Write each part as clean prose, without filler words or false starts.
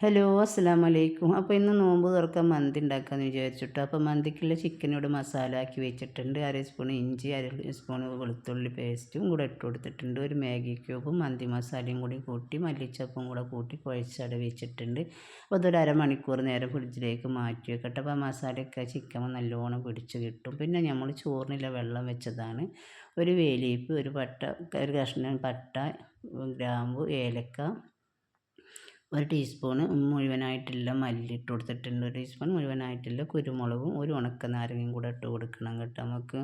Hello അസ്സലാമു അലൈക്കും. അപ്പോൾ ഇന്ന് നോമ്പ് തുറക്കാൻ മന്തി ഉണ്ടാക്കാമെന്ന് വിചാരിച്ചിട്ട് അപ്പോൾ മന്തിക്കുള്ള ചിക്കനോട് മസാല ആക്കി വെച്ചിട്ടുണ്ട്. അര സ്പൂൺ ഇഞ്ചി, അര സ്പൂൺ വെളുത്തുള്ളി പേസ്റ്റും കൂടെ ഇട്ട് കൊടുത്തിട്ടുണ്ട്. ഒരു മാഗി ക്യൂബും മന്തി മസാലയും കൂടി കൂട്ടി മല്ലിച്ചപ്പും കൂടെ കൂട്ടി കുഴച്ചട വെച്ചിട്ടുണ്ട്. അപ്പോൾ അതൊരു അരമണിക്കൂർ നേരം ഫ്രിഡ്ജിലേക്ക് മാറ്റി വെക്കട്ടെ. അപ്പോൾ മസാലയൊക്കെ ചിക്കൻ നല്ലോണം പിടിച്ച് കിട്ടും. പിന്നെ നമ്മൾ ചോറിനുള്ള വെള്ളം വെച്ചതാണ്. ഒരു വേലീപ്പ്, ഒരു പട്ട, ഒരു കഷ്ണം പട്ട, ഗ്രാമ്പു, ഏലക്ക, ഒരു ടീസ്പൂണ് മുഴുവനായിട്ടുള്ള മല്ലി ഇട്ട് കൊടുത്തിട്ടുണ്ട്. ഒരു ടീസ്പൂൺ മുഴുവനായിട്ടുള്ള കുരുമുളകും ഒരു ഉണക്ക നാരങ്ങയും കൂടെ ഇട്ട് കൊടുക്കണം കേട്ടോ നമുക്ക്.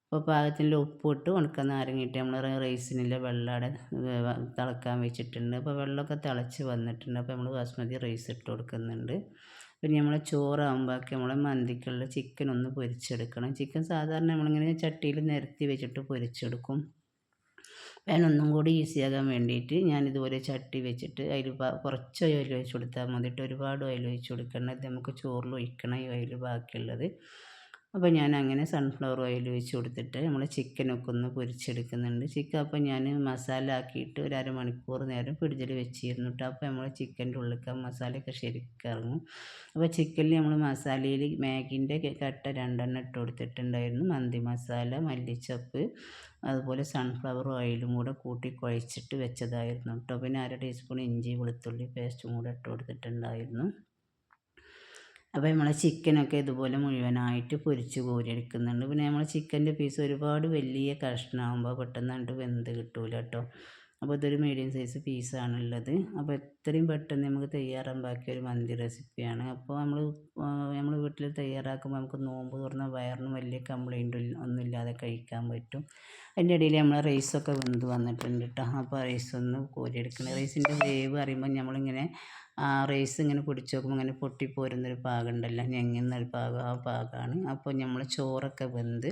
അപ്പോൾ പാകത്തിനുള്ള ഉപ്പ് ഇട്ട് ഉണക്ക നാരങ്ങ ഇട്ട് നമ്മൾ റൈസിനുള്ള വെള്ളം അവിടെ തിളക്കാൻ വെച്ചിട്ടുണ്ട്. അപ്പോൾ വെള്ളമൊക്കെ തിളച്ച് വന്നിട്ടുണ്ട്. അപ്പോൾ നമ്മൾ ബാസ്മതി റൈസ് ഇട്ട് കൊടുക്കുന്നുണ്ട്. പിന്നെ നമ്മൾ ചോറാകുമ്പോഴൊക്കെ നമ്മൾ മന്തിക്കുള്ള ചിക്കൻ ഒന്ന് പൊരിച്ചെടുക്കണം. ചിക്കൻ സാധാരണ നമ്മളിങ്ങനെ ചട്ടിയിൽ നിരത്തി വെച്ചിട്ട് പൊരിച്ചെടുക്കും. ഒന്നും കൂടി ഈസിയാകാൻ വേണ്ടിയിട്ട് ഞാനിതുപോലെ ചട്ടി വെച്ചിട്ട് അതിൽ കുറച്ച് ഓയിൽ ഒഴിച്ച് കൊടുത്താൽ മതിയിട്ട് ഒരുപാട് ഓയിൽ ഒഴിച്ച് കൊടുക്കേണ്ടത് നമുക്ക് ചോറിൽ ഒഴിക്കണം ഈ ഓയിൽ ബാക്കിയുള്ളത്. അപ്പോൾ ഞാൻ അങ്ങനെ സൺഫ്ലവർ ഓയിൽ ഒഴിച്ച് കൊടുത്തിട്ട് നമ്മൾ ചിക്കനൊക്കെ ഒന്ന് പൊരിച്ചെടുക്കുന്നുണ്ട്. ചിക്കൻ അപ്പോൾ ഞാൻ മസാല ആക്കിയിട്ട് ഒരു അരമണിക്കൂർ നേരം ഫ്രിഡ്ജിൽ വെച്ചിരുന്നു കേട്ടോ. അപ്പോൾ നമ്മൾ ചിക്കൻ്റെ ഉള്ളിലേക്ക് മസാലയൊക്കെ ശരിക്കും ഇറങ്ങും. അപ്പോൾ ചിക്കനിൽ നമ്മൾ മസാലയിൽ മാഗിൻ്റെ കട്ട 2 ഇട്ട് കൊടുത്തിട്ടുണ്ടായിരുന്നു. മന്തി മസാല, മല്ലിച്ചപ്പ്, അതുപോലെ സൺഫ്ലവർ ഓയിലും കൂടെ കൂട്ടി കുഴച്ചിട്ട് വെച്ചതായിരുന്നു കേട്ടോ. പിന്നെ അര ടീസ്പൂൺ ഇഞ്ചി വെളുത്തുള്ളി പേസ്റ്റും കൂടെ ഇട്ട് കൊടുത്തിട്ടുണ്ടായിരുന്നു. അപ്പോൾ നമ്മൾ ചിക്കനൊക്കെ ഇതുപോലെ മുഴുവനായിട്ട് പൊരിച്ച് കോരിയെടുക്കുന്നുണ്ട്. പിന്നെ നമ്മൾ ചിക്കൻ്റെ പീസ് ഒരുപാട് വലിയ കഷ്ണമാകുമ്പോൾ പെട്ടെന്ന് വെന്ത് കിട്ടൂല കേട്ടോ. അപ്പോൾ ഇതൊരു മീഡിയം സൈസ് പീസാണുള്ളത്. അപ്പോൾ എത്രയും പെട്ടെന്ന് നമുക്ക് തയ്യാറാക്കിയ ഒരു മന്തി റെസിപ്പിയാണ്. അപ്പോൾ നമ്മൾ വീട്ടിൽ തയ്യാറാക്കുമ്പോൾ നമുക്ക് നോമ്പ് തുറന്ന വയറിന് വലിയ കംപ്ലൈൻറ്റ് ഒന്നുമില്ലാതെ കഴിക്കാൻ പറ്റും. അതിൻ്റെ ഇടയിൽ നമ്മൾ റൈസൊക്കെ വെന്ത് വന്നിട്ടുണ്ട് കേട്ടോ. അപ്പോൾ റൈസൊന്ന് കോരിയെടുക്കണം. റൈസിൻ്റെ വേവ് അറിയുമ്പോൾ നമ്മളിങ്ങനെ റൈസ് ഇങ്ങനെ പിടിച്ച് നോക്കുമ്പോൾ ഇങ്ങനെ പൊട്ടിപ്പോരുന്നൊരു പാകമുണ്ടല്ലോ, ഞെങ്ങുന്നൊരു പാകം, ആ പാകമാണ്. അപ്പോൾ നമ്മൾ ചോറൊക്കെ വെന്ത്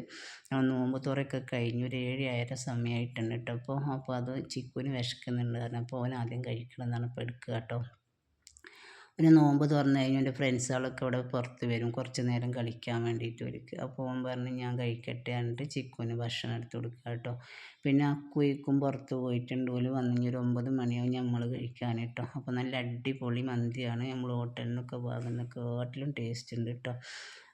നോമ്പ് തുറയൊക്കെ കഴിഞ്ഞ് ഒരു 7-7:30 സമയമായിട്ടുണ്ട് കേട്ടോ. അപ്പോൾ അത് ചിക്കുന് വിശക്കുന്നുണ്ട് കാരണം അപ്പോൾ അവൻ ആദ്യം കഴിക്കണം എന്നാണ് ഇപ്പോൾ എടുക്കുക കേട്ടോ. പിന്നെ നോമ്പ് തുറന്ന് കഴിഞ്ഞ് എൻ്റെ ഫ്രണ്ട്സുകളൊക്കെ ഇവിടെ പുറത്ത് വരും കുറച്ച് നേരം കളിക്കാൻ വേണ്ടിയിട്ട് ഒരുക്ക്. അപ്പോൾ അവൻ പറഞ്ഞ് ഞാൻ കഴിക്കട്ടെ എന്നിട്ട് ചിക്കുന് ഭക്ഷണം എടുത്ത് കൊടുക്കുക കേട്ടോ. പിന്നെ അക്കുയിക്കും പുറത്ത് പോയിട്ടുണ്ട്. ഓല് വന്ന് ഒരു 9 മണിയാവും നമ്മൾ കഴിക്കാൻ കേട്ടോ. അപ്പോൾ നല്ല അടിപൊളി മന്തിയാണ്. നമ്മൾ ഹോട്ടലിൽ നിന്നൊക്കെ വാങ്ങുന്നതിനെക്കാട്ടിലും ടേസ്റ്റ് ഉണ്ട് കേട്ടോ.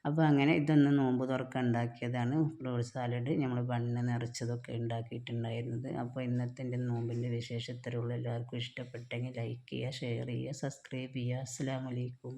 അപ്പോൾ അങ്ങനെ ഇതൊന്ന് നോമ്പ് തുറക്കാൻ ഉണ്ടാക്കിയതാണ്. ഫ്രൂട്ട് സാലഡ് നമ്മൾ ബണ്ണ് നിറച്ചതൊക്കെ ഉണ്ടാക്കിയിട്ടുണ്ടായിരുന്നത്. അപ്പോൾ ഇന്നത്തെ എൻ്റെ നോമ്പിൻ്റെ വിശേഷം ഇത്രയേ ഉള്ളൂ. എല്ലാവർക്കും ഇഷ്ടപ്പെട്ടെങ്കിൽ ലൈക്ക് ചെയ്യുക, ഷെയർ ചെയ്യുക, സബ്സ്ക്രൈബ് ചെയ്യുക. അസ്സലാമു അലൈക്കും.